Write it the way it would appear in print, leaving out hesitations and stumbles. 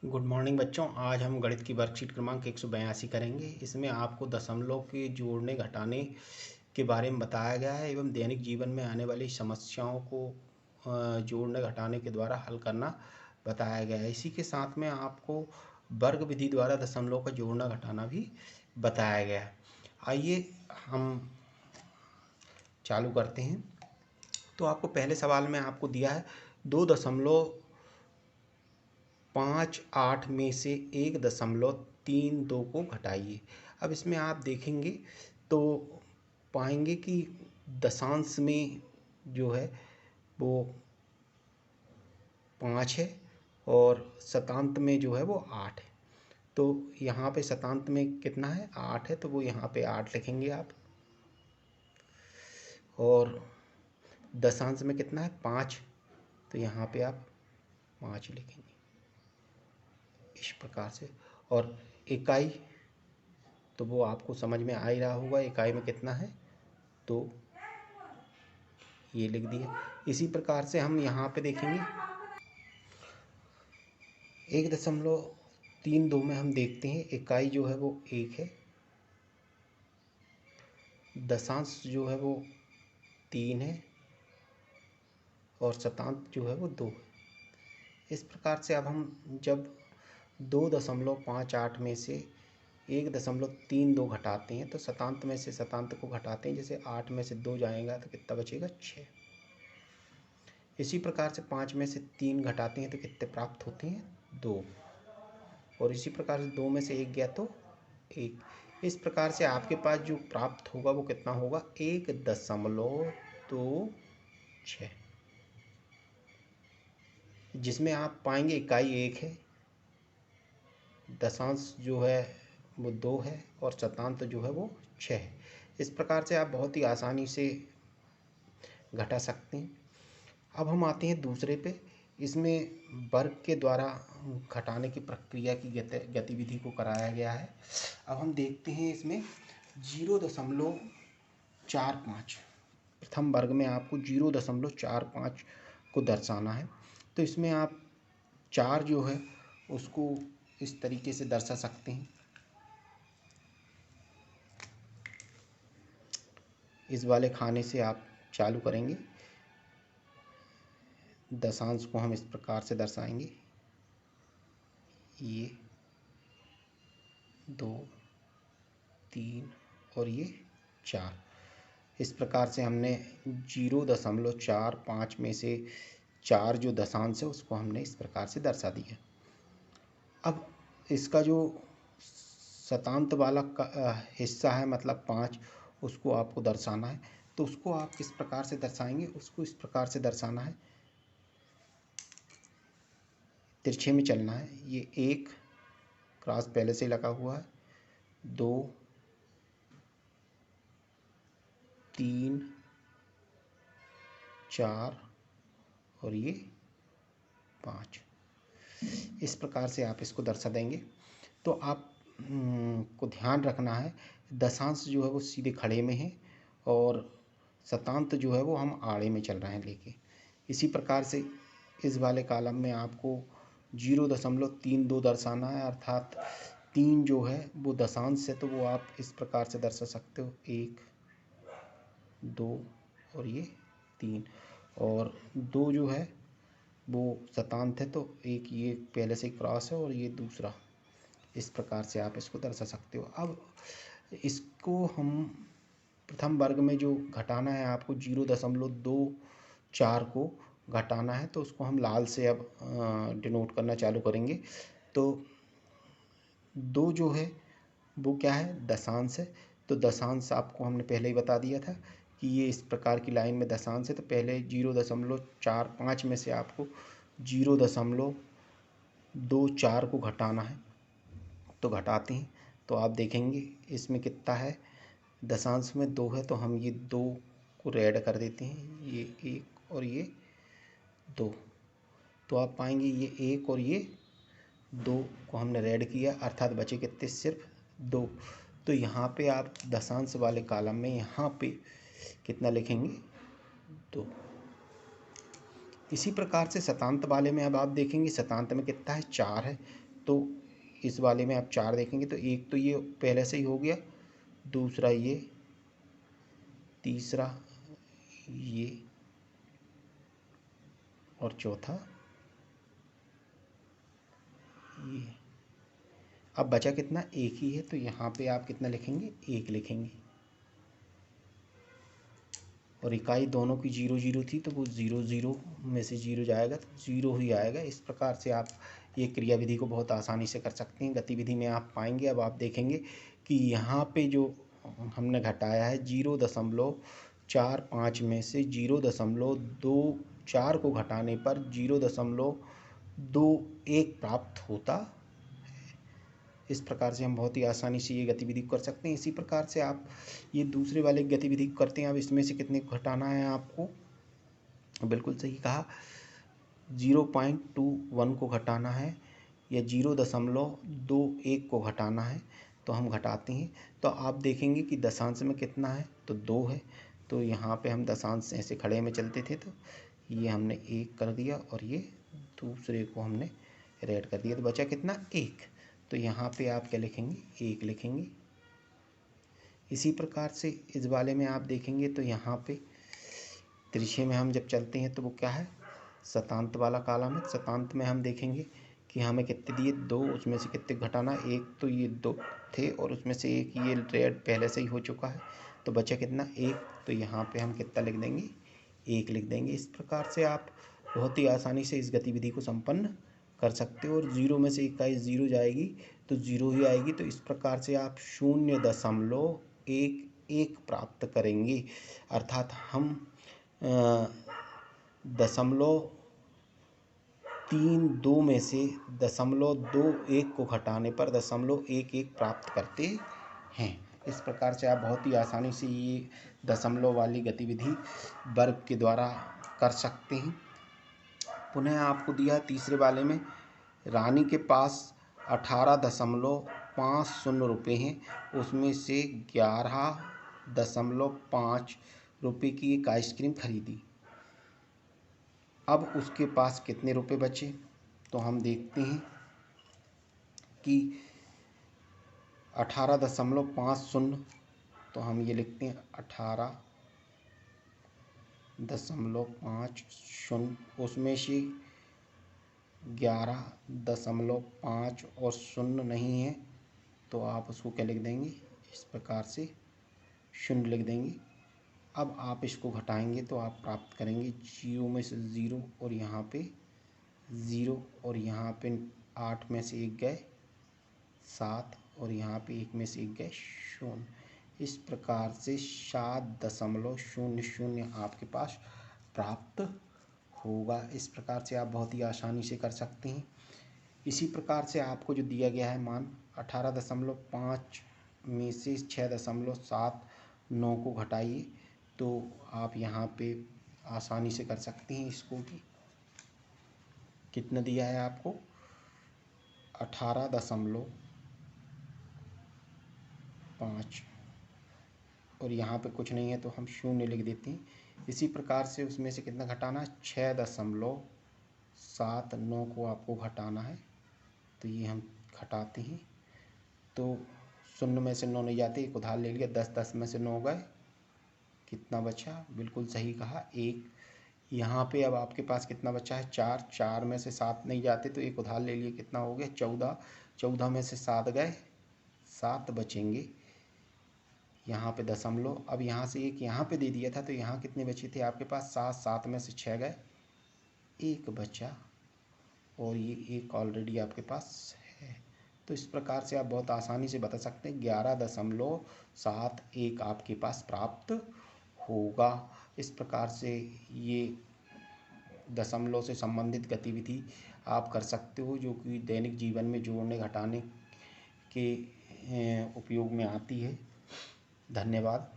Good morning बच्चों। आज हम गणित की वर्कशीट क्रमांक 182 करेंगे। इसमें आपको दशमलव के जोड़ने घटाने के बारे में बताया गया है एवं दैनिक जीवन में आने वाली समस्याओं को जोड़ने घटाने के द्वारा हल करना बताया गया है। इसी के साथ में आपको वर्ग विधि द्वारा दशमलव का जोड़ना घटाना भी बताया गया है। आइए हम चालू करते हैं। तो आपको पहले सवाल में आपको दिया है 2.58 में से 1.32 को घटाइए। अब इसमें आप देखेंगे तो पाएंगे कि दशांश में जो है वो 5 है और शतांश में जो है वो 8 है। तो यहाँ पे शतांश में कितना है, 8 है, तो वो यहाँ पे 8 लिखेंगे आप। और दशांश में कितना है, 5, तो यहाँ पे आप 5 लिखेंगे इस प्रकार से। और इकाई तो वो आपको समझ में आ ही रहा होगा, इकाई में कितना है, तो ये लिख दिया। इसी प्रकार से हम यहाँ पे देखेंगे 1.32 में हम देखते हैं इकाई जो है वो 1 है, दशांश जो है वो 3 है और शतांश जो है वो 2 है। इस प्रकार से अब हम जब 2.58 में से 1.32 घटाते हैं तो शतांश में से शतांश को घटाते हैं। जैसे 8 में से 2 जाएगा तो कितना बचेगा, 6। इसी प्रकार से 5 में से 3 घटाते हैं तो कितने प्राप्त होते हैं, 2। और इसी प्रकार से 2 में से 1 गया तो 1। इस प्रकार से आपके पास जो प्राप्त होगा वो कितना होगा, 1.26, जिसमें आप पाएंगे इकाई 1 है, दशांश जो है वो 2 है और शतांश जो है वो 6 है। इस प्रकार से आप बहुत ही आसानी से घटा सकते हैं। अब हम आते हैं दूसरे पे। इसमें वर्ग के द्वारा घटाने की प्रक्रिया की गतिविधि को कराया गया है। अब हम देखते हैं इसमें 0.45, प्रथम वर्ग में आपको 0.45 को दर्शाना है। तो इसमें आप 4 जो है उसको इस तरीके से दर्शा सकते हैं। इस वाले खाने से आप चालू करेंगे। दशांश को हम इस प्रकार से दर्शाएंगे, ये 2, 3 और ये 4। इस प्रकार से हमने 0.45 में से 4 जो दशांश है उसको हमने इस प्रकार से दर्शा दिया। अब इसका जो शतांश वाला हिस्सा है, मतलब 5, उसको आपको दर्शाना है। तो उसको आप किस प्रकार से दर्शाएंगे, उसको इस प्रकार से दर्शाना है, तिरछे में चलना है। ये 1 क्रॉस पहले से लगा हुआ है, 2, 3, 4 और ये 5। इस प्रकार से आप इसको दर्शा देंगे। तो आप को ध्यान रखना है दशांश जो है वो सीधे खड़े में है और शतांश जो है वो हम आड़े में चल रहे हैं लेके। इसी प्रकार से इस वाले कॉलम में आपको 0.32 दर्शाना है, अर्थात 3 जो है वो दशांश है, तो वो आप इस प्रकार से दर्शा सकते हो, 1, 2 और ये 3। और 2 जो है वो शतांश है, तो एक ये पहले से क्रॉस है और ये दूसरा। इस प्रकार से आप इसको दर्शा सकते हो। अब इसको हम प्रथम वर्ग में जो घटाना है, आपको 0.24 को घटाना है, तो उसको हम लाल से अब डिनोट करना चालू करेंगे। तो 2 जो है वो क्या है, दशांश है। तो दशांश आपको हमने पहले ही बता दिया था कि ये इस प्रकार की लाइन में दशांश है। तो पहले 0.45 में से आपको 0.24 को घटाना है। तो घटाते हैं तो आप देखेंगे इसमें कितना है, दशांश में 2 है, तो हम ये 2 को रेड कर देते हैं, ये 1 और ये 2। तो आप पाएंगे ये 1 और ये 2 को हमने रेड किया, अर्थात बचे कितने, सिर्फ 2। तो यहाँ पे आप दशांश वाले कॉलम में यहाँ पे कितना लिखेंगे, 2। इसी प्रकार से शतांश वाले में अब आप देखेंगे शतांश में कितना है, 4 है। तो इस वाले में आप 4 देखेंगे तो एक तो ये पहले से ही हो गया, दूसरा ये, तीसरा ये और चौथा ये। अब बचा कितना, एक ही है, तो यहाँ पे आप कितना लिखेंगे, 1 लिखेंगे। और इकाई दोनों की 0 0 थी तो वो 0 0 में से 0 जाएगा तो 0 ही आएगा। इस प्रकार से आप ये क्रियाविधि को बहुत आसानी से कर सकते हैं। गतिविधि में आप पाएंगे, अब आप देखेंगे कि यहाँ पे जो हमने घटाया है 0.45 में से 0.24 को घटाने पर 0.21 प्राप्त होता। इस प्रकार से हम बहुत ही आसानी से ये गतिविधि कर सकते हैं। इसी प्रकार से आप ये दूसरे वाले गतिविधि करते हैं। अब इसमें से कितने को घटाना है आपको, बिल्कुल सही कहा, 0.21 को घटाना है या 0.21 को घटाना है। तो हम घटाते हैं तो आप देखेंगे कि दशांश में कितना है, तो 2 है। तो यहाँ पे हम दशांश ऐसे खड़े में चलते थे तो ये हमने 1 कर दिया और ये दूसरे को हमने रेड कर दिया, तो बचा कितना, 1। तो यहाँ पे आप क्या लिखेंगे, 1 लिखेंगे। इसी प्रकार से इस वाले में आप देखेंगे तो यहाँ पे तिरछे में हम जब चलते हैं तो वो क्या है, शतांत वाला कॉलम है। शतांत में हम देखेंगे कि हमें कितने दिए, 2, उसमें से कितने घटाना, 1, तो ये 2 थे और उसमें से 1 ये रेड पहले से ही हो चुका है, तो बचा कितना, 1। तो यहाँ पे हम कितना लिख देंगे, 1 लिख देंगे। इस प्रकार से आप बहुत ही आसानी से इस गतिविधि को संपन्न कर सकते हो। और 0 में से इकाई 0 जाएगी तो 0 ही आएगी। तो इस प्रकार से आप 0.11 प्राप्त करेंगे। अर्थात हम 0.32 में से 0.21 को घटाने पर 0.11 प्राप्त करते हैं। इस प्रकार से आप बहुत ही आसानी से ये दशमलव वाली गतिविधि वर्ग के द्वारा कर सकते हैं। पुनः आपको दिया तीसरे वाले में, रानी के पास 18.50 रुपये हैं, उसमें से 11.5 रुपये की एक आइसक्रीम खरीदी। अब उसके पास कितने रुपए बचे, तो हम देखते हैं कि 18.50, तो हम ये लिखते हैं 18.50, उसमें से 11.5 और 0 नहीं है तो आप उसको क्या लिख देंगे, इस प्रकार से 0 लिख देंगे। अब आप इसको घटाएंगे तो आप प्राप्त करेंगे 0 में से 0 और यहाँ पे 0 और यहाँ पे 8 में से 1 गए 7 और यहाँ पे 1 में से 1 गए 0। इस प्रकार से 7.00 आपके पास प्राप्त होगा। इस प्रकार से आप बहुत ही आसानी से कर सकते हैं। इसी प्रकार से आपको जो दिया गया है मान 18.5 में से 6.79 को घटाइए, तो आप यहाँ पे आसानी से कर सकते हैं इसको भी। कितना दिया है आपको, 18.5 और यहाँ पे कुछ नहीं है तो हम 0 लिख देते हैं। इसी प्रकार से उसमें से कितना घटाना, 6.79 को आपको घटाना है, तो ये हम घटाते हैं तो 0 में से 9 नहीं जाते, एक उधार ले लिया, 10 में से 9 गए, कितना बचा, बिल्कुल सही कहा, 1। यहाँ पे अब आपके पास कितना बचा है, 4 में से 7 नहीं जाते तो एक उधार ले लिए, कितना हो गया, 14 में से 7 गए, 7 बचेंगे। यहाँ पे दशमलव, अब यहाँ से एक यहाँ पे दे दिया था तो यहाँ कितने बचे थे आपके पास, 7 में से 6 गए, 1 बचा और ये 1 ऑलरेडी आपके पास है। तो इस प्रकार से आप बहुत आसानी से बता सकते हैं 11.71 आपके पास प्राप्त होगा। इस प्रकार से ये दशमलव से संबंधित गतिविधि आप कर सकते हो, जो कि दैनिक जीवन में जोड़ने घटाने के उपयोग में आती है। धन्यवाद।